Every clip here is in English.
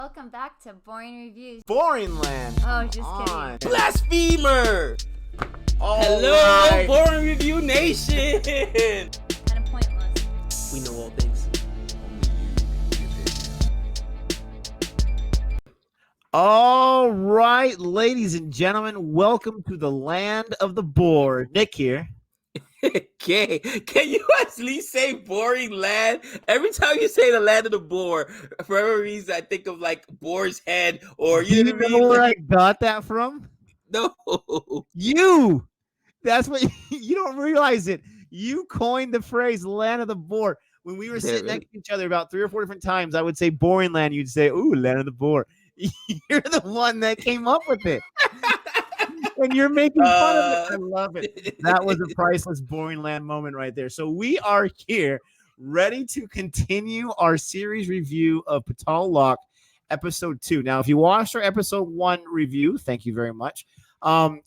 Welcome back to Boring Reviews. Boring Land. Oh, just kidding. Blasphemer! All Hello, right. Boring Review Nation! Kind of pointless. We know all things. All right, ladies and gentlemen, welcome to the land of the bored. Nick here. Okay, can you actually say Boring Land? Every time you say the land of the boar, for whatever reason, I think of like Boar's Head or Do you know what I know mean? where Like, I got that from? no. You. That's what you don't realize it. You coined the phrase land of the boar. When we were sitting next to each other about 3 or 4 different times, I would say boring land. You'd say, ooh, land of the boar. You're the one that came up with it. And you're making fun of it. I love it. That was a priceless boring land moment right there. So we are here ready to continue our series review of Paatal Lok, episode 2. Now, if you watched our episode 1 review, thank you very much.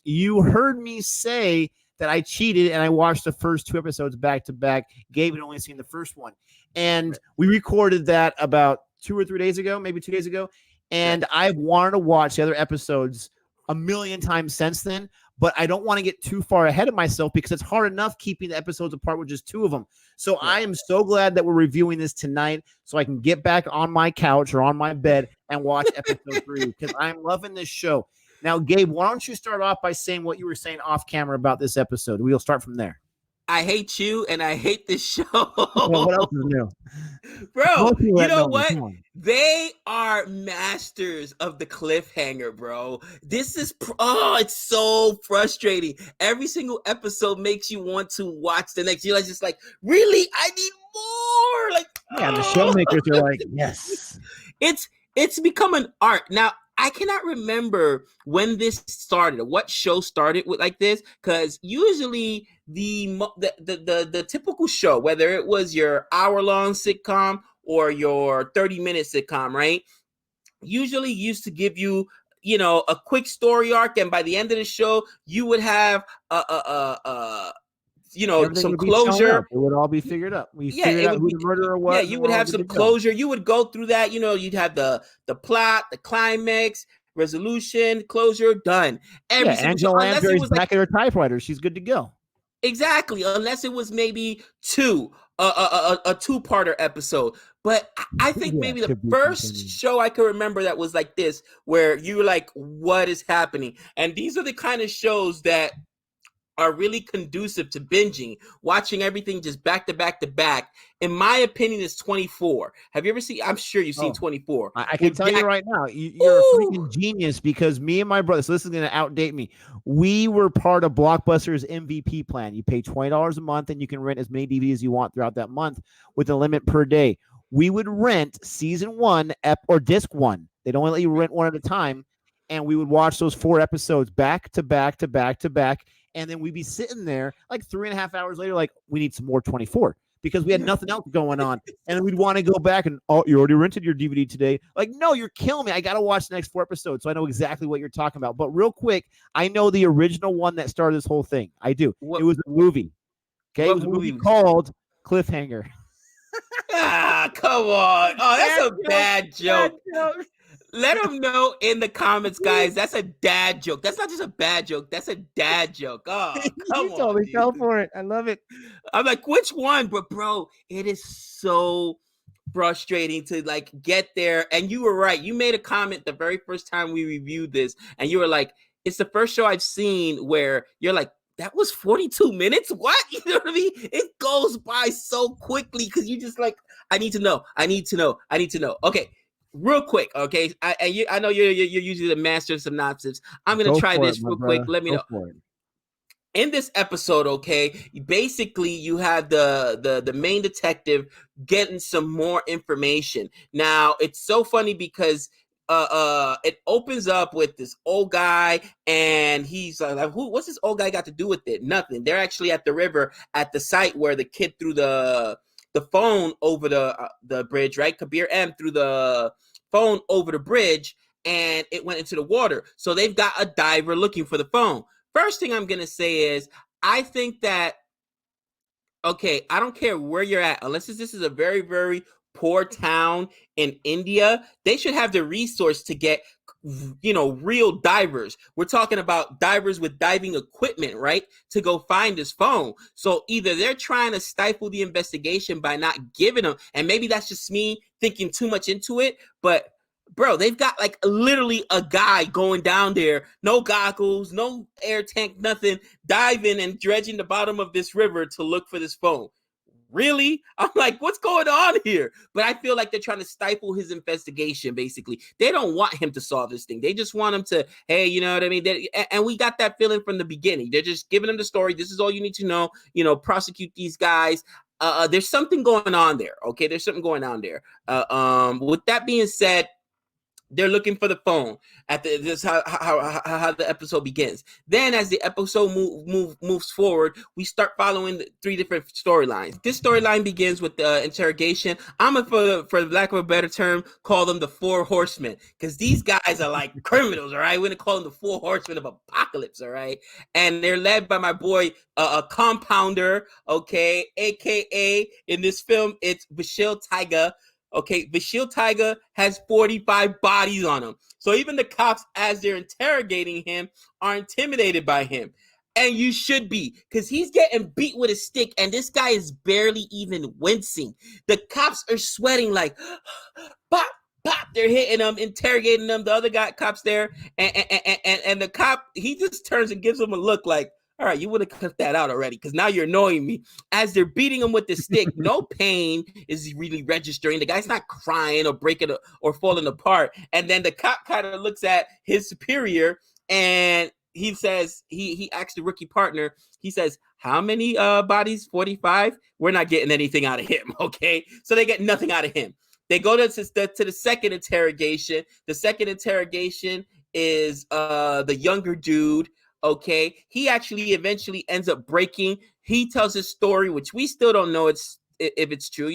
You heard me say that I cheated and I watched the first 2 episodes back to back. Gabe had only seen the first one. And we recorded that about 2 or 3 days ago, maybe 2 days ago. And I've wanted to watch the other episodes a million times since then, but I don't want to get too far ahead of myself because it's hard enough keeping the episodes apart with just 2 of them. So I am so glad that we're reviewing this tonight so I can get back on my couch or on my bed and watch episode 3 because I'm loving this show. Now, Gabe, why don't you start off by saying what you were saying off camera about this episode? We'll start from there. I hate you and I hate this show. Well, what else is new? Bro, you know what? They are masters of the cliffhanger, bro. This is, it's so frustrating. Every single episode makes you want to watch the next. You're just like, really? I need more. Like, yeah, the showmakers are like, yes. It's become an art. Now, I cannot remember when this started, what show started with like this, because usually the typical show, whether it was your hour-long sitcom or your 30-minute sitcom, right, usually used to give you, a quick story arc, and by the end of the show, you would have Everything some would closure. It would all be figured up. We Yeah, figured it out would who be, the murderer was. yeah, you would have some closure. You would go through that. You'd have the plot, the climax, resolution, closure, done. Angela Lansbury's back at her typewriter. She's good to go. Exactly, unless it was maybe a 2-parter episode. But I think maybe the first show I can remember that was like this, where you were like, what is happening? And these are the kind of shows that are really conducive to binging, watching everything just back to back to back. In my opinion, is 24. Have you ever seen? I'm sure you've seen 24. I can tell you right now, you're a freaking genius because me and my brother, so this is going to outdate me. We were part of Blockbuster's MVP plan. You pay $20 a month and you can rent as many DVDs as you want throughout that month with a limit per day. We would rent season 1 or disc 1. They'd only let you rent one at a time. And we would watch those 4 episodes back to back to back to back. And then we'd be sitting there like 3.5 hours later, like, we need some more 24 because we had nothing else going on. And we'd want to go back and, oh, you already rented your DVD today. Like, no, you're killing me. I got to watch the next 4 episodes. So I know exactly what you're talking about. But real quick, I know the original one that started this whole thing. I do. It was a movie. Okay. It was a movie called Cliffhanger. Come on. Oh, that's a bad joke. Let them know in the comments, guys. That's a dad joke. That's not just a bad joke. That's a dad joke. Oh, come on. You totally fell for it. I love it. I'm like, which one? But bro, it is so frustrating to like get there. And you were right. You made a comment the very first time we reviewed this, and you were like, it's the first show I've seen where you're like, that was 42 minutes? What? You know what I mean? It goes by so quickly because you just like, I need to know. Okay. Real quick, okay. I know you're usually the master of synopsis. I'm gonna try this real quick. Let me know. In this episode, okay, basically you have the main detective getting some more information. Now it's so funny because it opens up with this old guy, and he's like, what's this old guy got to do with it? Nothing. They're actually at the river at the site where the kid threw the phone over the bridge, right? Kabir M threw the phone over the bridge and it went into the water. So they've got a diver looking for the phone. First thing I'm going to say is I think that, okay, I don't care where you're at, unless this is a very, very poor town in India, they should have the resource to get, real divers. We're talking about divers with diving equipment, right? To go find this phone. So either they're trying to stifle the investigation by not giving them, and maybe that's just me thinking too much into it, but bro, they've got like literally a guy going down there, no goggles, no air tank, nothing, diving and dredging the bottom of this river to look for this phone. Really? I'm like, what's going on here? But I feel like they're trying to stifle his investigation, basically. They don't want him to solve this thing. They just want him to, hey, you know what I mean? And we got that feeling from the beginning. They're just giving him the story. This is all you need to know. Prosecute these guys. There's something going on there. Okay, there's something going on there. With that being said, they're looking for the phone. This is how the episode begins. Then, as the episode moves forward, we start following the 3 different storylines. This storyline begins with the interrogation. I'm for lack of a better term, call them the 4 horsemen, because these guys are like criminals. All right, we're gonna call them the 4 horsemen of apocalypse. All right, and they're led by my boy, a compounder. Okay, aka in this film, it's Vishal Tiger. Okay, Vishal Tiger has 45 bodies on him. So even the cops, as they're interrogating him, are intimidated by him. And you should be, because he's getting beat with a stick, and this guy is barely even wincing. The cops are sweating like, pop, pop. They're hitting him, interrogating him. The other cops there, and the cop, he just turns and gives him a look like, all right, you would have cut that out already, because now you're annoying me. As they're beating him with the stick, no pain is really registering. The guy's not crying or breaking or falling apart. And then the cop kind of looks at his superior, and he says, he asks the rookie partner, he says, how many bodies? 45? We're not getting anything out of him, okay? So they get nothing out of him. They go to the second interrogation. The second interrogation is the younger dude. Okay, he actually eventually ends up breaking. He tells his story, which we still don't know if it's true.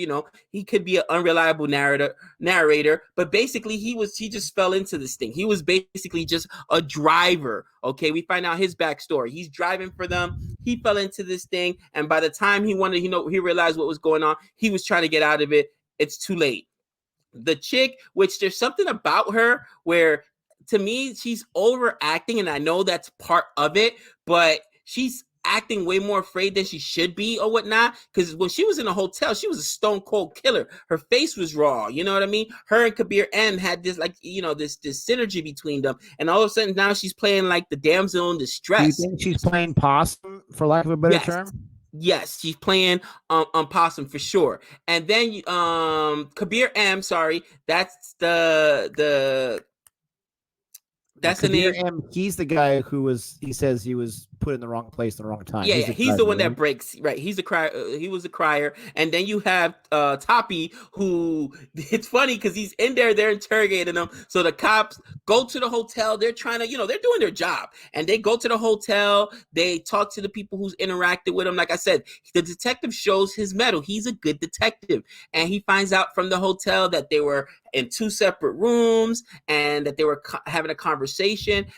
He could be an unreliable narrator, but basically he just fell into this thing. He was basically just a driver. Okay, we find out his backstory. He's driving for them. He fell into this thing, and by the time he realized what was going on, he was trying to get out of it. It's too late. The chick, which there's something about her where, to me, she's overacting, and I know that's part of it, but she's acting way more afraid than she should be or whatnot, because when she was in a hotel, she was a stone cold killer. Her face was raw, you know what I mean? Her and Kabir M had this, like, this synergy between them, and all of a sudden now she's playing like the damsel in distress. Do you think she's playing possum, for lack of a better term? Yes, she's playing possum for sure. And then Kabir M, sorry, that's that's the name. He's the guy he says he was put in the wrong place at the wrong time. Yeah, he's the one that breaks. Right, he's the crier. He was a crier. And then you have Toppy, who, it's funny because he's in there. They're interrogating him. So the cops go to the hotel. They're trying to, they're doing their job. And they go to the hotel. They talk to the people who's interacted with him. Like I said, the detective shows his mettle. He's a good detective. And he finds out from the hotel that they were in 2 separate rooms and that they were having a conversation,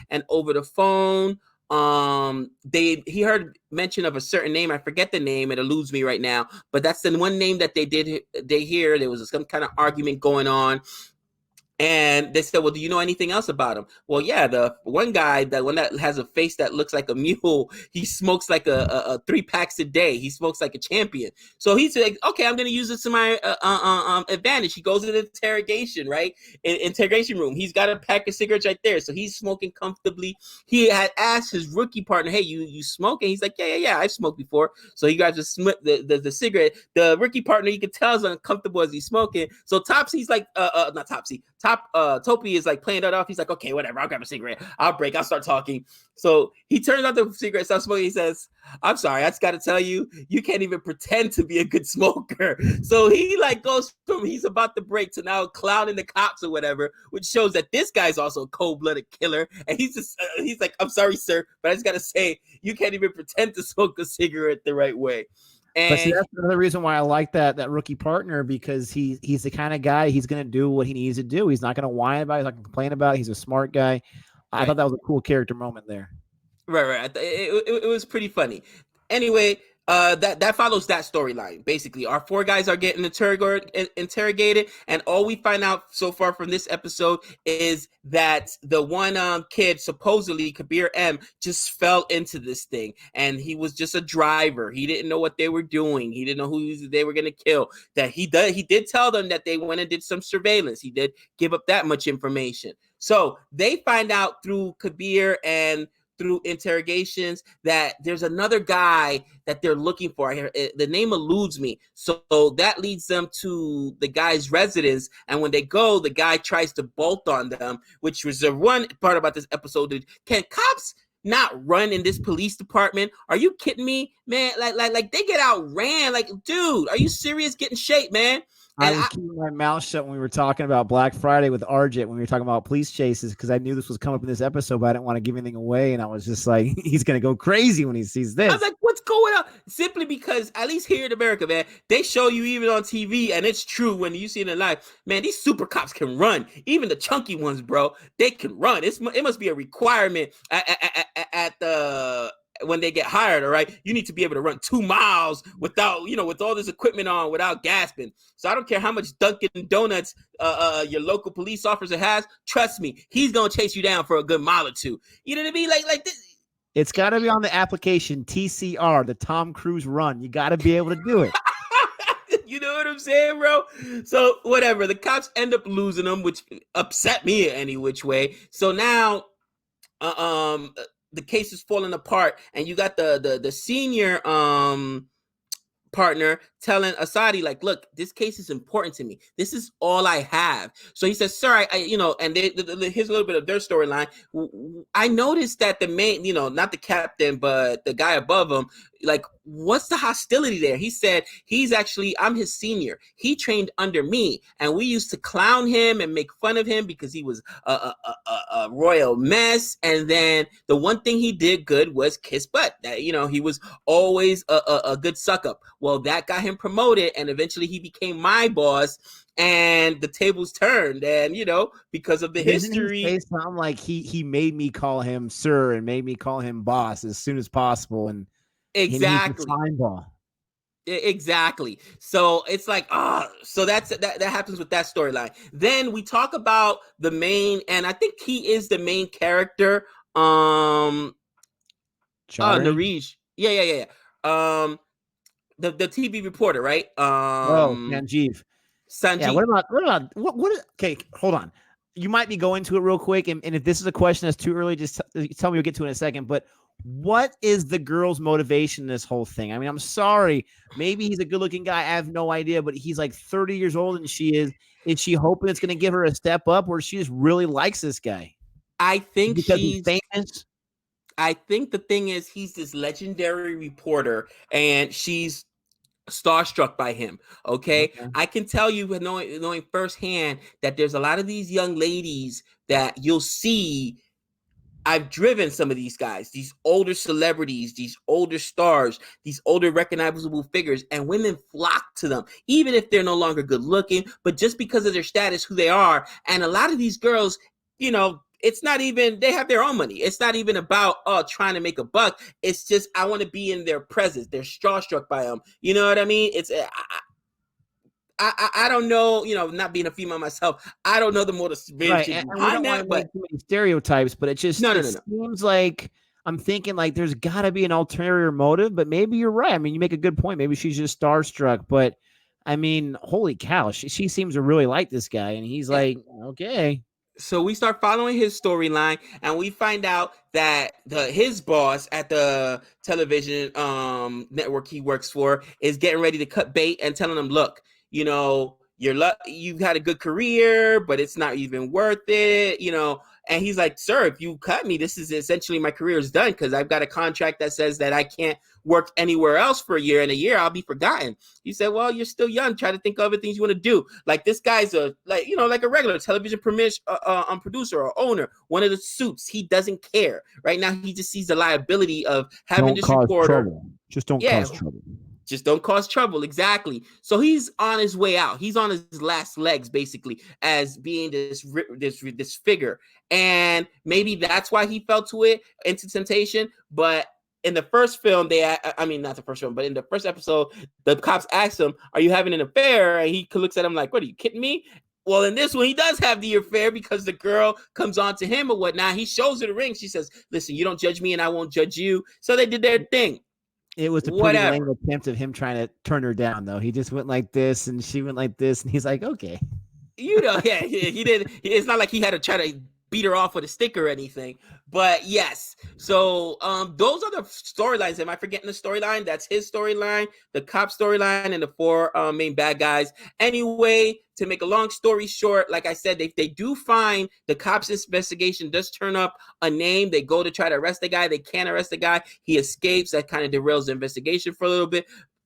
and over the phone, he heard mention of a certain name. I forget the name. It eludes me right now, but that's the one name that they hear. There was some kind of argument going on. And they said, well, do you know anything else about him? Well, yeah, the one guy, the one that has a face that looks like a mule, he smokes like a 3 packs a day. He smokes like a champion. So he's like, okay, I'm going to use this to my advantage. He goes to the interrogation, right? Interrogation room. He's got a pack of cigarettes right there. So he's smoking comfortably. He had asked his rookie partner, hey, you smoke? And he's like, yeah, I've smoked before. So he got to smoke the cigarette. The rookie partner, you can tell, is uncomfortable as he's smoking. So Topsy's like, not Topsy. Topi is like playing that off. He's like, okay, whatever, I'll grab a cigarette, I'll break, I'll start talking. So he turns out the cigarette, starts smoking. He says, I'm sorry, I just got to tell you, you can't even pretend to be a good smoker. So he like goes from he's about to break to now clowning the cops or whatever, which shows that this guy's also a cold-blooded killer. And he's like, I'm sorry, sir, but I just got to say, you can't even pretend to smoke a cigarette the right way. And but see, that's another reason why I like that rookie partner, because he's the kind of guy, he's going to do what he needs to do. He's not going to whine about it. He's not going to complain about it. He's a smart guy. I thought that was a cool character moment there. Right. It was pretty funny. Anyway, That follows that storyline. Basically, our 4 guys are getting interrogated, and all we find out so far from this episode is that the one kid, supposedly Kabir M, just fell into this thing, and he was just a driver. He didn't know what they were doing. He didn't know who they were gonna kill. That he did tell them that they went and did some surveillance. He did give up that much information. So they find out through Kabir and through interrogations that there's another guy that they're looking for. The name eludes me. So that leads them to the guy's residence. And when they go, the guy tries to bolt on them, which was the one part about this episode. Can cops not run in this police department? Are you kidding me, man? Like they get outran. Like, dude, are you serious? Get in shape, man. I was keeping my mouth shut when we were talking about Black Friday with Arjit, when we were talking about police chases, because I knew this was coming up in this episode, but I didn't want to give anything away. And I was just like, he's going to go crazy when he sees this. I was like, what's going on? Simply because, at least here in America, man, they show you even on TV, and it's true when you see it in life, man, these super cops can run. Even the chunky ones, bro, they can run. It must be a requirement at the... when they get hired, all right, you need to be able to run 2 miles without, with all this equipment on, without gasping. So I don't care how much Dunkin' Donuts your local police officer has. Trust me, he's gonna chase you down for a good mile or 2. You know what I mean? Like this. It's got to be on the application TCR, the Tom Cruise run. You got to be able to do it. You know what I'm saying, bro? So whatever. The cops end up losing them, which upset me any which way. So now, the case is falling apart, and you got the senior partner telling Asadi, like, look, this case is important to me. This is all I have. So he says, sir, and here's a little bit of their storyline. I noticed that the main, not the captain, but the guy above him, like, what's the hostility there? He said, I'm his senior. He trained under me, and we used to clown him and make fun of him because he was a royal mess. And then the one thing he did good was kiss butt. That, he was always a good suck up. Well, that got him promoted, and eventually he became my boss, and the tables turned. And because of the history, it sound like he made me call him sir and made me call him boss as soon as possible. And exactly. Exactly. So it's like, so that happens with that storyline. Then we talk about the main, and I think he is the main character. Nareej. Yeah. The TV reporter, right? Sanjeev. Yeah, what about okay, hold on. You might be going to it real quick, and if this is a question that's too early, just tell me, we'll get to it in a second. But what is the girl's motivation in this whole thing? I mean, I'm sorry. Maybe he's a good-looking guy. I have no idea, but he's like 30 years old, and she is. Is she hoping it's going to give her a step up, or she just really likes this guy? I think because he's famous. I think the thing is, he's this legendary reporter, and she's starstruck by him. Okay. I can tell you, knowing firsthand, that there's a lot of these young ladies that you'll see. I've driven some of these guys, these older celebrities, these older stars, these older recognizable figures, and women flock to them, even if they're no longer good looking, but just because of their status, who they are. And a lot of these girls, it's not even, they have their own money. It's not even about trying to make a buck. It's just, I want to be in their presence. They're starstruck by them. You know what I mean? It's I don't know, not being a female myself, I don't know the motivation behind that, but too many stereotypes, but it just seems like I'm thinking like there's got to be an ulterior motive, but maybe you're right. I mean, you make a good point. Maybe she's just starstruck, but I mean, holy cow, she seems to really like this guy, and he's like, okay. So we start following his storyline, and we find out that his boss at the television network he works for is getting ready to cut bait and telling him, look, you've had a good career, but it's not even worth it, And he's like, sir, if you cut me, this is essentially my career is done, because I've got a contract that says that I can't work anywhere else for a year. In a year, I'll be forgotten. He said, well, you're still young. Try to think of other things you want to do. Like, this guy's like a regular television producer or owner. One of the suits. He doesn't care. Right now, he just sees the liability of having this reporter. Just don't cause trouble. Just don't cause trouble. Exactly. So he's on his way out. He's on his last legs, basically, as being this figure. And maybe that's why he fell into temptation. But in the first film, I mean, not the first film, but in the first episode, the cops asked him, "Are you having an affair?" And he looks at him like, "What, are you kidding me?" Well, in this one, he does have the affair because the girl comes on to him or whatnot. He shows her the ring. She says, "Listen, you don't judge me and I won't judge you." So they did their thing. It was a pretty lame attempt of him trying to turn her down, though. He just went like this, and she went like this, and he's like, "Okay." You know, yeah, he did. It's not like he had to try to beat her off with a stick or anything. But yes, so those are the storylines. Am I forgetting the storyline? That's his storyline, the cop storyline, and the four main bad guys. Anyway, to make a long story short, like I said, they do find the cops' investigation does turn up a name. They go to try to arrest the guy. They can't arrest the guy. He escapes. That kind of derails the investigation for a little bit.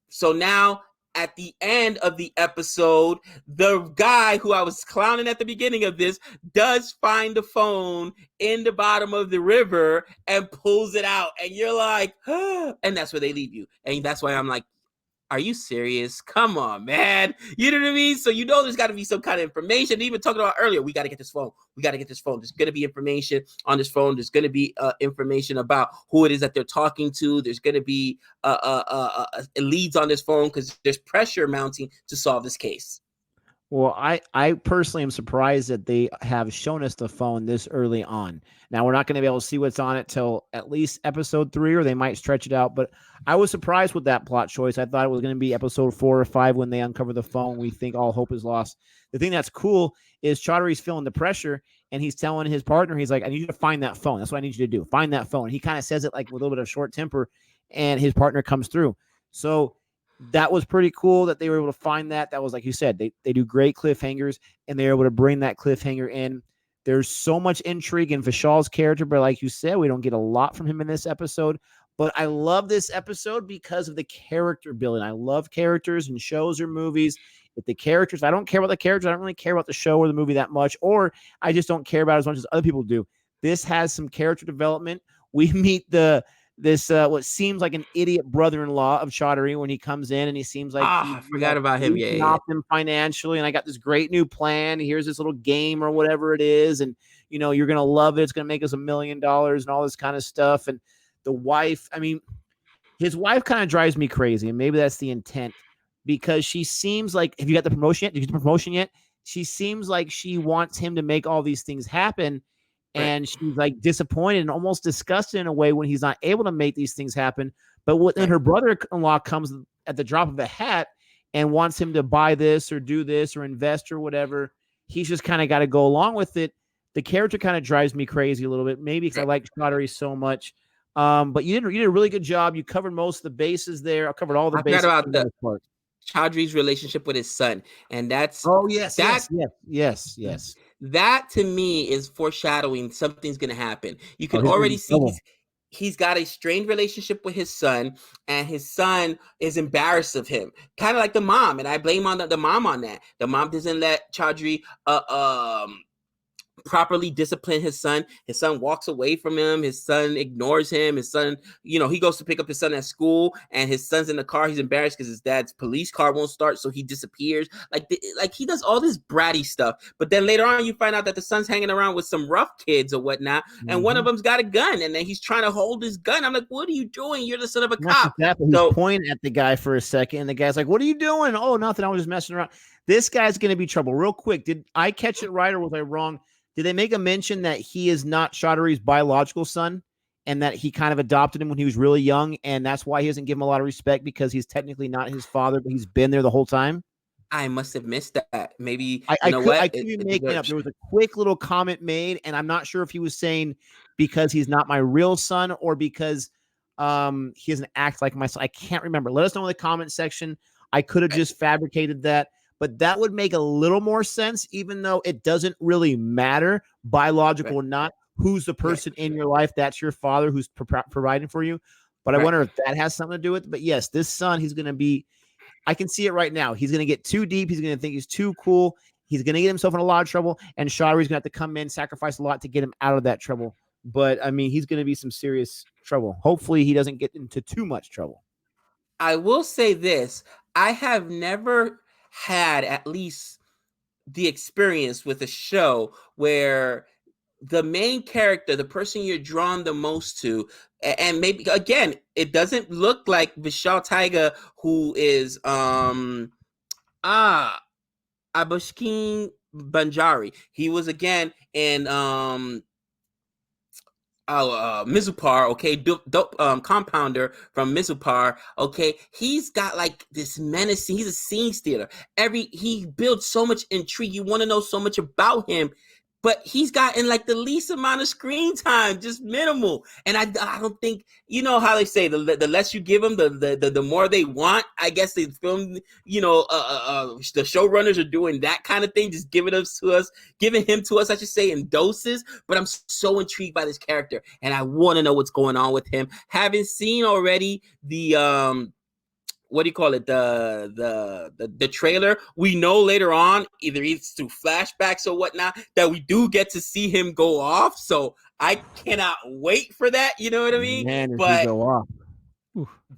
So now, at the end of the episode, the guy who I was clowning at the beginning of this does find the phone in the bottom of the river and pulls it out. And you're like, and that's where they leave you. And that's why I'm like, are you serious? Come on, man. You know what I mean? So you know there's got to be some kind of information. Even talking about earlier, we got to get this phone. We got to get this phone. There's going to be information on this phone. There's going to be information about who it is that they're talking to. There's going to be leads on this phone because there's pressure mounting to solve this case. Well, I personally am surprised that they have shown us the phone this early on. Now, we're not going to be able to see what's on it till at least episode 3, or they might stretch it out. But I was surprised with that plot choice. I thought it was going to be episode 4 or 5 when they uncover the phone. We think all hope is lost. The thing that's cool is Chaudhary's feeling the pressure, and he's telling his partner, he's like, I need you to find that phone. That's what I need you to do. Find that phone. He kind of says it like with a little bit of short temper, and his partner comes through. So that was pretty cool that they were able to find that. That was, like you said, they do great cliffhangers, and they're able to bring that cliffhanger in. There's so much intrigue in Vishal's character, but like you said, we don't get a lot from him in this episode. But I love this episode because of the character building. I love characters in shows or movies. If I don't care about the characters, I don't really care about the show or the movie that much, or I just don't care about it as much as other people do. This has some character development. We meet this what seems like an idiot brother-in-law of Chaudhary when he comes in, and he seems like I forgot about him. Yeah. Him financially, and I got this great new plan. Here's this little game or whatever it is, and you're gonna love it. It's gonna make us $1 million and all this kind of stuff. And the wife, I mean, his wife kind of drives me crazy, and maybe that's the intent, because she seems like, have you got the promotion yet? Did you get the promotion yet? She seems like she wants him to make all these things happen. And she's like disappointed and almost disgusted in a way when he's not able to make these things happen. But when her brother-in-law comes at the drop of a hat and wants him to buy this or do this or invest or whatever, he's just kind of got to go along with it. The character kind of drives me crazy a little bit, maybe because I like Chaudhary so much. But you did a really good job. You covered most of the bases there. I covered all the bases. I forgot about Chaudhary's relationship with his son, and that's yes. That to me is foreshadowing something's going to happen. You can already see he's got a strained relationship with his son, and his son is embarrassed of him, kind of like the mom. And I blame on the mom on that. The mom doesn't let Chaudhary properly discipline his son. His son walks away from him. His son ignores him. His son, he goes to pick up his son at school, and his son's in the car. He's embarrassed because his dad's police car won't start, so he disappears. Like he does all this bratty stuff. But then later on, you find out that the son's hanging around with some rough kids or whatnot, and one of them's got a gun, and then he's trying to hold his gun. I'm like, what are you doing? You're the son of a cop. He's pointing at the guy for a second, and the guy's like, what are you doing? Oh, nothing. I was just messing around. This guy's going to be trouble. Real quick, did I catch it right, or was I wrong? Did they make a mention that he is not Chaudhary's biological son, and that he kind of adopted him when he was really young, and that's why he doesn't give him a lot of respect, because he's technically not his father, but he's been there the whole time? I must have missed that. Maybe I could be making up. There was a quick little comment made, and I'm not sure if he was saying because he's not my real son or because he doesn't act like my son. I can't remember. Let us know in the comment section. I could have just fabricated that. But that would make a little more sense, even though it doesn't really matter, biological or not, who's the person in your life that's your father who's providing for you. But I wonder if that has something to do with it. But yes, this son, he's going to be, I can see it right now. He's going to get too deep. He's going to think he's too cool. He's going to get himself in a lot of trouble. And Chaudhary's going to have to come in, sacrifice a lot to get him out of that trouble. But, I mean, he's going to be some serious trouble. Hopefully he doesn't get into too much trouble. I will say this. I have never had at least the experience with a show where the main character, the person you're drawn the most to, and maybe again, it doesn't look like Vishal Tiger, who is Abushkin Banjari. He was again in Mizupar, okay, compounder from Mizupar, okay. He's got like this menacing. He's a scene stealer. He builds so much intrigue. You want to know so much about him, but he's gotten like the least amount of screen time, just minimal. And I don't think, you know how they say the less you give them, the more they want. I guess they film, you know, the showrunners are doing that kind of thing, just giving him to us, I should say, in doses. But I'm so intrigued by this character, and I want to know what's going on with him. Having seen already the what do you call it? The trailer. We know later on, either it's through flashbacks or whatnot, that we do get to see him go off. So I cannot wait for that. You know what I mean? Man, if but you go off.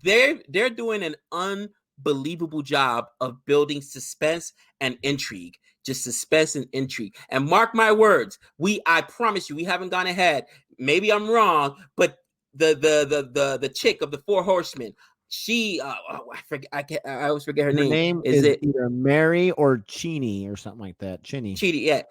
they're doing an unbelievable job of building suspense and intrigue. Just suspense and intrigue. And mark my words, I promise you, we haven't gone ahead. Maybe I'm wrong, but the chick of the Four Horsemen, she I always forget her name. Name is it either Mary or Chini or something like that? Chini, yeah.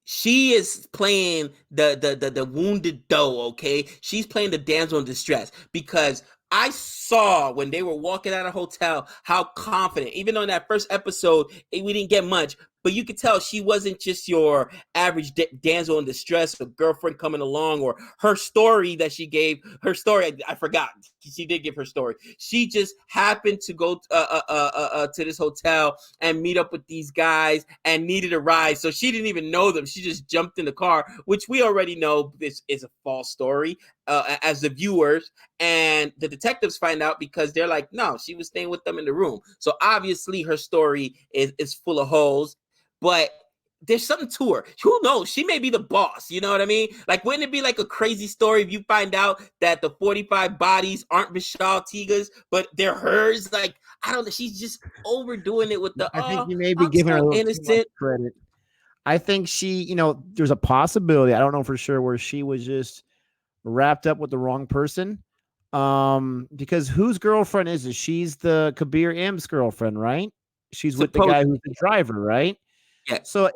She is playing the wounded doe, okay? She's playing the damsel in distress, because I saw when they were walking out of the hotel how confident, even though in that first episode we didn't get much, but you could tell she wasn't just your average damsel in distress, a girlfriend coming along, or her story that she gave. Her story, I forgot. She did give her story. She just happened to go to this hotel and meet up with these guys and needed a ride. So she didn't even know them. She just jumped in the car, which we already know this is a false story as the viewers. And the detectives find out because they're like, no, she was staying with them in the room. So obviously her story is full of holes. But there's something to her. Who knows? She may be the boss. You know what I mean? Like, wouldn't it be like a crazy story if you find out that the 45 bodies aren't Vishal Tiga's, but they're hers? Like, I don't know. She's just overdoing it with the. I think you may be giving her a little too much credit. I think she, you know, there's a possibility. I don't know for sure where she was just wrapped up with the wrong person. Because whose girlfriend is it? She's the Kabir M's girlfriend, right? She's with the guy who's the driver, right? Yeah. So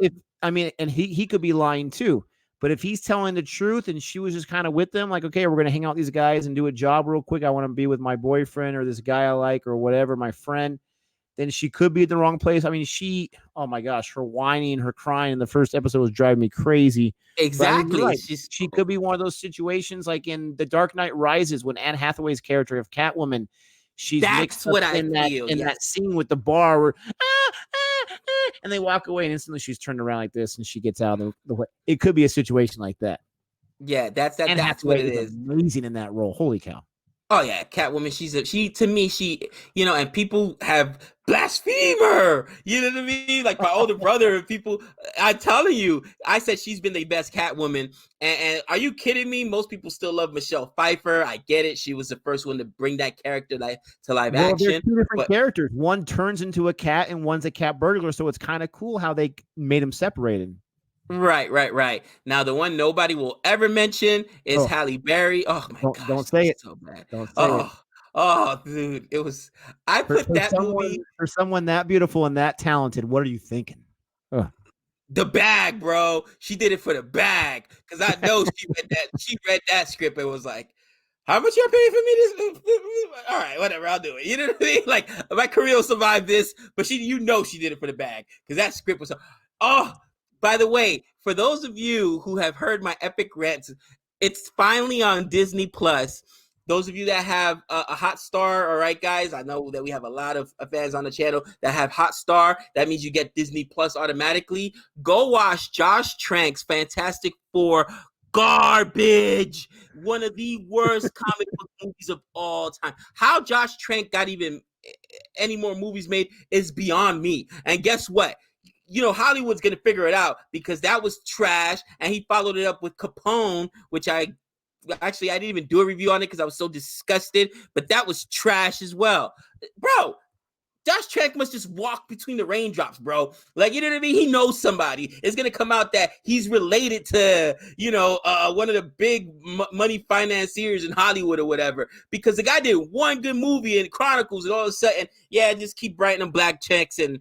and he could be lying too, but if he's telling the truth and she was just kind of with them, like, okay, we're going to hang out with these guys and do a job real quick. I want to be with my boyfriend or this guy I like or whatever, my friend, then she could be at the wrong place. I mean, oh my gosh, her whining, her crying in the first episode was driving me crazy. Exactly. Right. She could be one of those situations like in The Dark Knight Rises when Anne Hathaway's character of Catwoman, she's mixed up in that scene with the bar where and they walk away and instantly she's turned around like this and she gets out of the way. It could be a situation like that. Yeah, that's what it is. Amazing in that role. Holy cow. Oh yeah, Catwoman. She, you know, and people have blasphemer. You know what I mean? Like my older brother and people. I'm telling you, I said she's been the best Catwoman. And are you kidding me? Most people still love Michelle Pfeiffer. I get it. She was the first one to bring that character to live action. There's two different characters. One turns into a cat, and one's a cat burglar. So it's kind of cool how they made them separated. Right. Now, the one nobody will ever mention is Halle Berry. Oh my gosh, don't say it. So bad. Don't say it. Oh, dude, it was. I put that movie for someone that beautiful and that talented. What are you thinking? The bag, bro. She did it for the bag because I know she read that script and was like, "How much y'all paying for me? This? All right, whatever. I'll do it." You know what I mean? Like my career will survive this, but she did it for the bag because that script was. By the way, for those of you who have heard my epic rants, it's finally on Disney Plus. Those of you that have a Hotstar, all right, guys, I know that we have a lot of fans on the channel that have Hotstar. That means you get Disney Plus automatically. Go watch Josh Trank's Fantastic Four. Garbage. One of the worst comic book movies of all time. How Josh Trank got even any more movies made is beyond me. And guess what? You know, Hollywood's going to figure it out because that was trash. And he followed it up with Capone, which I didn't even do a review on it because I was so disgusted. But that was trash as well. Bro, Josh Trank must just walk between the raindrops, bro. Like, you know what I mean? He knows somebody. It's going to come out that he's related to, one of the big money financiers in Hollywood or whatever. Because the guy did one good movie in Chronicles and all of a sudden, just keep writing them black checks and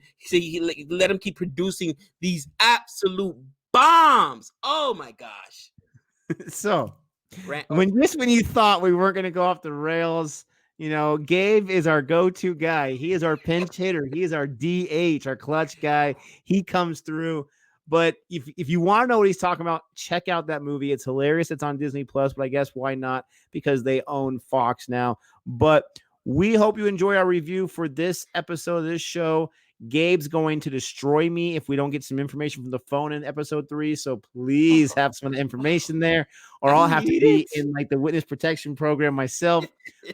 let him keep producing these absolute bombs. Oh, my gosh. So, when you thought we weren't going to go off the rails, Gabe is our go-to guy. He is our pinch hitter. He is our DH, our clutch guy. He comes through. But if you want to know what he's talking about, check out that movie. It's hilarious. It's on Disney Plus, but I guess why not? Because they own Fox now. But we hope you enjoy our review for this episode of this show. Gabe's going to destroy me if we don't get some information from the phone in episode 3. So please have some information there, or I'll have to be in like the witness protection program myself.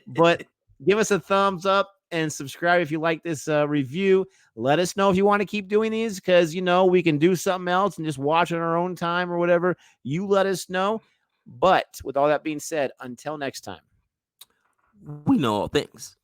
But give us a thumbs up and subscribe if you like this review. Let us know if you want to keep doing these, because we can do something else and just watch on our own time or whatever. You let us know. But with all that being said, until next time, we know all things.